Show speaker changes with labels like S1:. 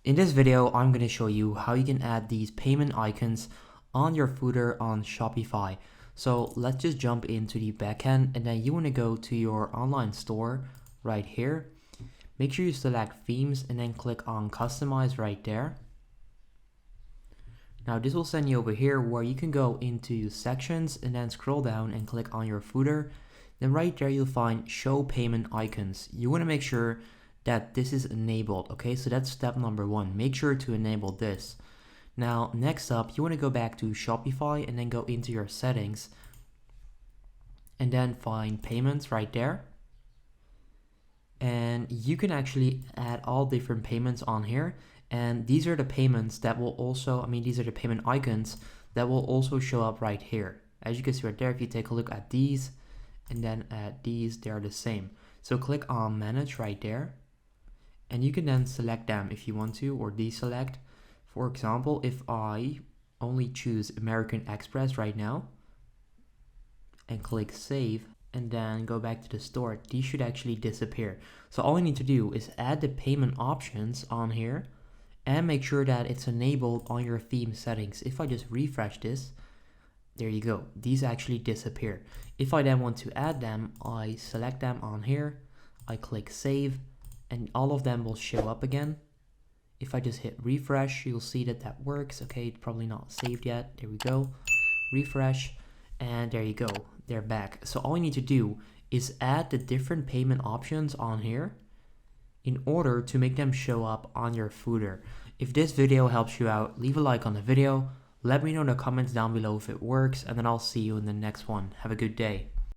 S1: In this video, I'm going to show you how you can add these payment icons on your footer on Shopify. So let's just jump into the backend, and then you want to go to your online store right here. Make sure you select themes and then click on customize right there. Now this will send you over here where you can go into sections and then scroll down and click on your footer. Then right there you'll find show payment icons. You want to make sure that this is enabled. Okay, so that's step number one. Make sure to enable this. Now next up, you want to go back to Shopify and then go into your settings and then find payments right there. And you can actually add all different payments on here. And these are the payments that will also, these are the payment icons that will also show up right here. As you can see right there, if you take a look at these and then at these, they're the same. So click on manage right there. And you can then select them if you want to, or deselect. For example, if I only choose American Express right now and click save and then go back to the store, these should actually disappear. So all you need to do is add the payment options on here and make sure that it's enabled on your theme settings. If I just refresh this, there you go. These actually disappear. If I then want to add them, I select them on here, I click save, and all of them will show up again. If I just hit refresh, you'll see that that works. Okay, it's probably not saved yet. There we go. Refresh, and there you go. They're back. So all you need to do is add the different payment options on here in order to make them show up on your footer. If this video helps you out, leave a like on the video. Let me know in the comments down below if it works, and then I'll see you in the next one. Have a good day.